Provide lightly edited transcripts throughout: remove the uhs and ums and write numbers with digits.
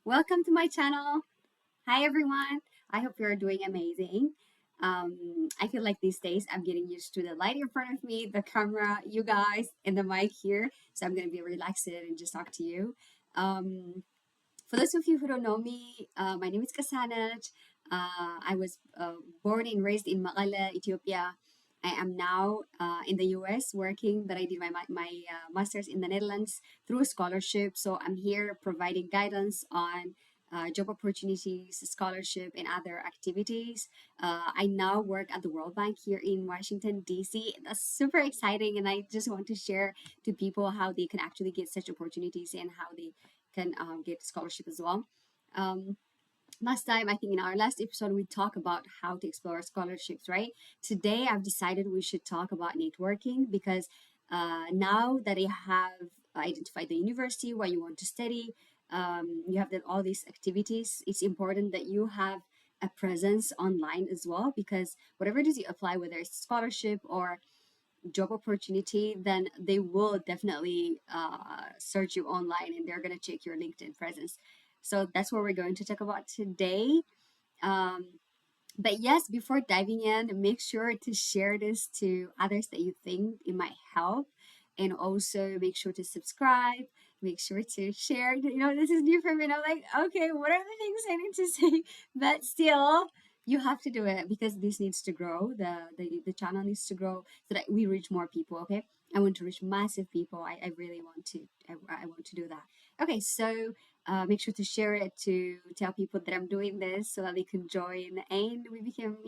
Welcome to my channel. Hi everyone. I hope you're doing amazing. I feel like these days I'm getting used to the light in front of me, the camera, you guys, and the mic here. So I'm gonna be relaxed and just talk to you. Um, for those of you who don't know me, my name is Kasanaj. I was born and raised in Mekelle, Ethiopia. I am now in the US working, but I did my master's in the Netherlands through a scholarship. So I'm here providing guidance on job opportunities, scholarship, and other activities. I now work at the World Bank here in Washington, D.C. That's super exciting, and I just want to share to people how they can actually get such opportunities and how they can get scholarship as well. Um, Last time, I think in our last episode, we talked about how to explore scholarships, right? Today, I've decided we should talk about networking because now that I have identified the university where you want to study, you have all these activities, it's important that you have a presence online as well because whatever it is you apply, whether it's scholarship or job opportunity, then they will definitely search you online and they're going to check your LinkedIn presence. So that's what we're going to talk about today. Um, but yes, before diving in, make sure to share this to others that you think it might help. And also make sure to subscribe, make sure to share. This is new for me. And I'm like, okay, what are the things I need to say? But still, you have to do it because this needs to grow. The channel needs to grow so that we reach more people. Okay. I want to reach massive people. I really want to. I want to do that. Okay, so make sure to share it to tell people that I'm doing this so that they can join and we become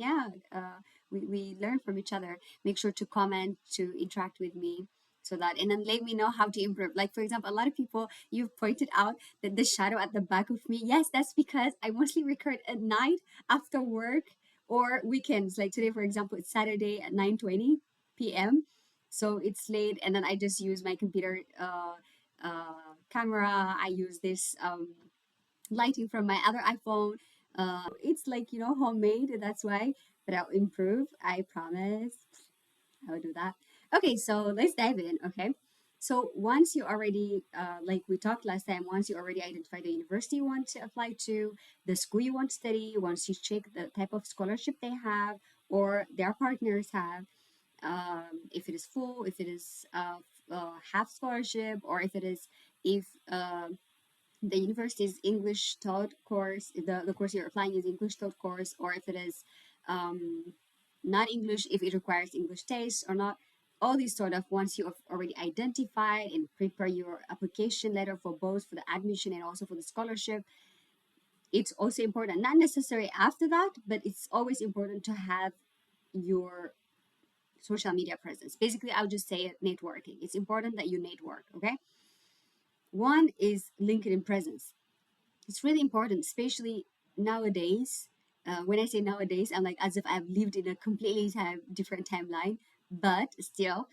we learn from each other. Make sure to comment, to interact with me so that and then let me know how to improve. Like for example, a lot of people you've pointed out that the shadow at the back of me. Yes, that's because I mostly record at night after work or weekends. Like today, for example, it's Saturday at 9:20 p.m. So it's late and then I just use my computer camera. I use this lighting from my other iPhone. It's like, homemade. That's why. But I'll improve. I promise. I'll do that. Okay, so let's dive in. Okay. So once you already, like we talked last time, once you already identify the university you want to apply to, the school you want to study, once you check the type of scholarship they have or their partners have, if it is full, if it is half scholarship, or if the university's English taught course, the course you're applying is English taught course, or if it is um, not English, if it requires English test or not. All these sort of once you have already identified and prepare your application letter for both for the admission and also for the scholarship, it's also important, not necessary after that, but it's always important to have your social media presence. Basically, I'll just say it, networking. It's important that you network, okay? One is LinkedIn presence. It's really important, especially nowadays. When I say nowadays, I'm like as if I've lived in a completely different timeline. But still,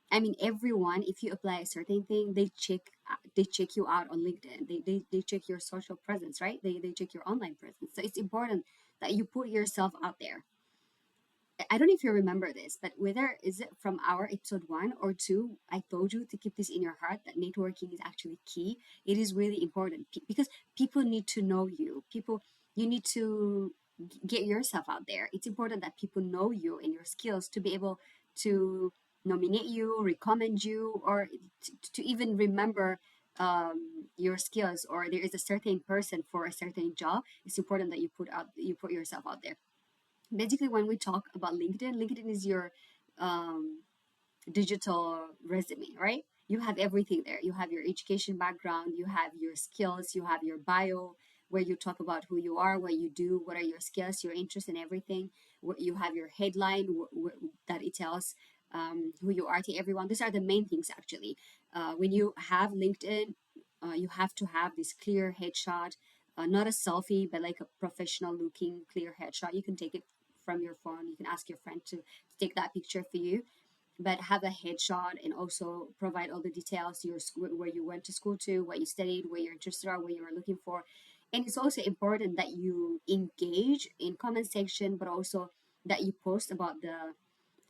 I mean, everyone, if you apply a certain thing, they check you out on LinkedIn. They check your social presence, right? They check your online presence. So it's important that you put yourself out there. I don't know if you remember this, but whether is it from our episode 1 or 2, I told you to keep this in your heart that networking is actually key. It is really important because people need to know you. You need to get yourself out there. It's important that people know you and your skills to be able to nominate you, recommend you, or to even remember your skills. Or there is a certain person for a certain job. It's important that you put yourself out there. Basically when we talk about LinkedIn is your um, digital resume, right? You have everything there. You have your education background, you have your skills, you have your bio where you talk about who you are, what you do, what are your skills, your interests, and everything. You have your headline that it tells who you are to everyone. These are the main things actually. When you have LinkedIn, you have to have this clear headshot, not a selfie, but like a professional looking clear headshot. You can take it from your phone. You can ask your friend to take that picture for you, but have a headshot and also provide all the details, your school, where you went to school to, what you studied, what your interests are, what you were looking for. And it's also important that you engage in comment section, but also that you post about the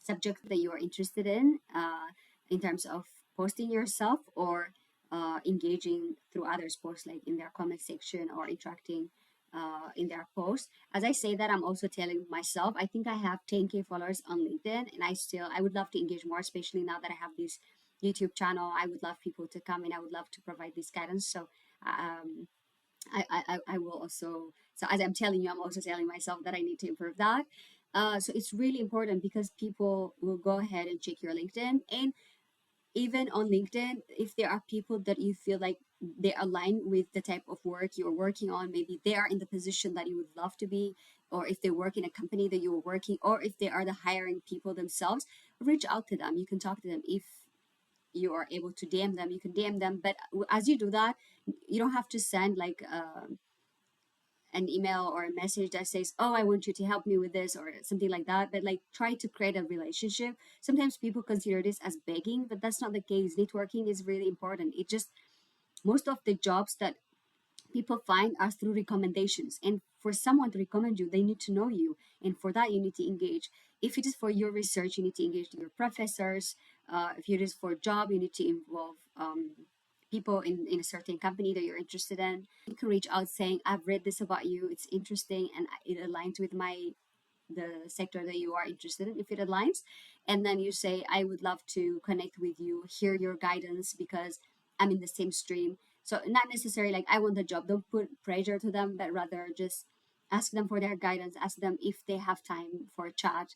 subject that you are interested in terms of posting yourself or engaging through others' posts, like in their comment section or interacting in their posts. As I say that, I'm also telling myself, I think I have 10K followers on LinkedIn, and I would love to engage more, especially now that I have this YouTube channel. I would love people to come and I would love to provide this guidance. So, um, I will also, so as I'm telling you, I'm also telling myself that I need to improve that. So it's really important because people will go ahead and check your LinkedIn. And even on LinkedIn, if there are people that you feel like they align with the type of work you're working on, maybe they are in the position that you would love to be, or if they work in a company that you're working, or if they are the hiring people themselves, reach out to them. You can talk to them. If you are able to DM them, you can DM them. But as you do that, you don't have to send like an email or a message that says, "Oh, I want you to help me with this," or something like that. But like try to create a relationship. Sometimes people consider this as begging, but that's not the case. Networking is really important. It just, most of the jobs that people find are through recommendations, and for someone to recommend you, they need to know you, and for that you need to engage. If it is for your research, you need to engage your professors. If it is for a job, you need to involve people in a certain company that you're interested in. You can reach out saying, "I've read this about you, it's interesting and it aligns with my the sector that you are interested in," if it aligns. And then you say, "I would love to connect with you, hear your guidance because I'm in the same stream." So not necessarily like I want the job, don't put pressure to them, but rather just ask them for their guidance, ask them if they have time for a chat,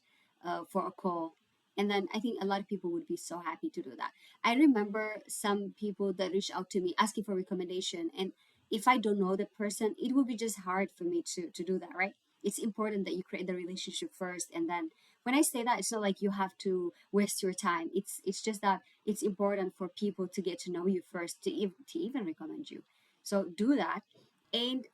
for a call. And then I think a lot of people would be so happy to do that. I remember some people that reach out to me asking for recommendation, and if I don't know the person, it will be just hard for me to do that, right? It's important that you create the relationship first, and then when I say that, it's not like you have to waste your time. It's just that it's important for people to get to know you first to even recommend you. So do that. And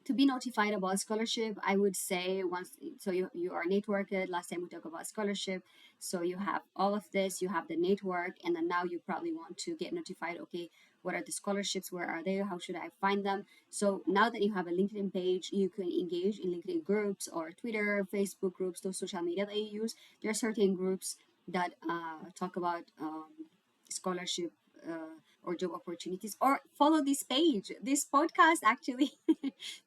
to be notified about scholarship, I would say once, so you are networked. Last time we talked about scholarship. So you have all of this, you have the network, and then now you probably want to get notified. Okay, what are the scholarships? Where are they? How should I find them? So now that you have a LinkedIn page, you can engage in LinkedIn groups or Twitter, Facebook groups, those social media that you use. There are certain groups that talk about scholarship or job opportunities, or follow this page. This podcast actually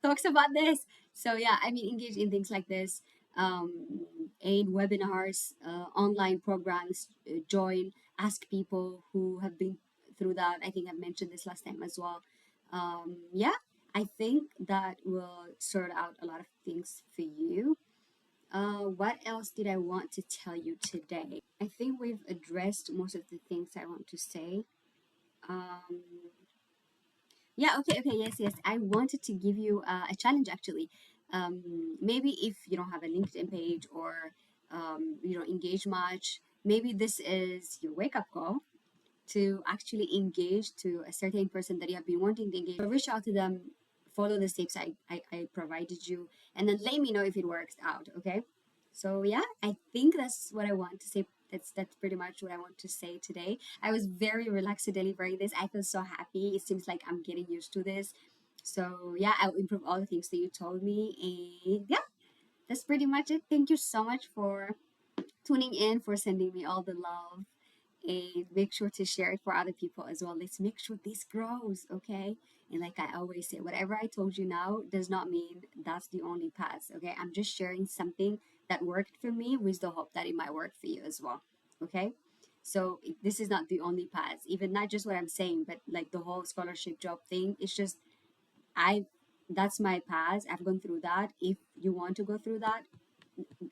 talks about this. So yeah, I mean, engage in things like this, in webinars, online programs, join, ask people who have been through that. I think I mentioned this last time as well. Yeah, I think that will sort out a lot of things for you. What else did I want to tell you today? I think we've addressed most of the things I want to say. Um, yeah, okay, yes, yes. I wanted to give you a challenge actually. Maybe if you don't have a LinkedIn page or you don't engage much, maybe this is your wake up call to actually engage to a certain person that you have been wanting to engage. So reach out to them, follow the steps I provided you, and then let me know if it works out. Okay. So yeah, I think that's what I want to say. That's pretty much what I want to say today. I was very relaxed delivering this. I feel so happy. It seems like I'm getting used to this. So yeah, I'll improve all the things that you told me. And yeah, that's pretty much it. Thank you so much for tuning in, for sending me all the love, and make sure to share it for other people as well. Let's make sure this grows, okay? And like I always say, whatever I told you now does not mean that's the only path, okay? I'm just sharing something that worked for me with the hope that it might work for you as well, okay? So this is not the only path, even not just what I'm saying, but like the whole scholarship job thing. It's just I that's my path. I've gone through that. If you want to go through that,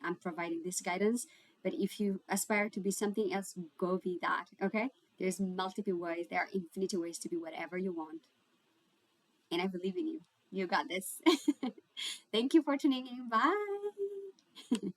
I'm providing this guidance. But if you aspire to be something else, go be that. Okay? There's multiple ways. There are infinite ways to be whatever you want. And I believe in you. You got this. Thank you for tuning in. Bye.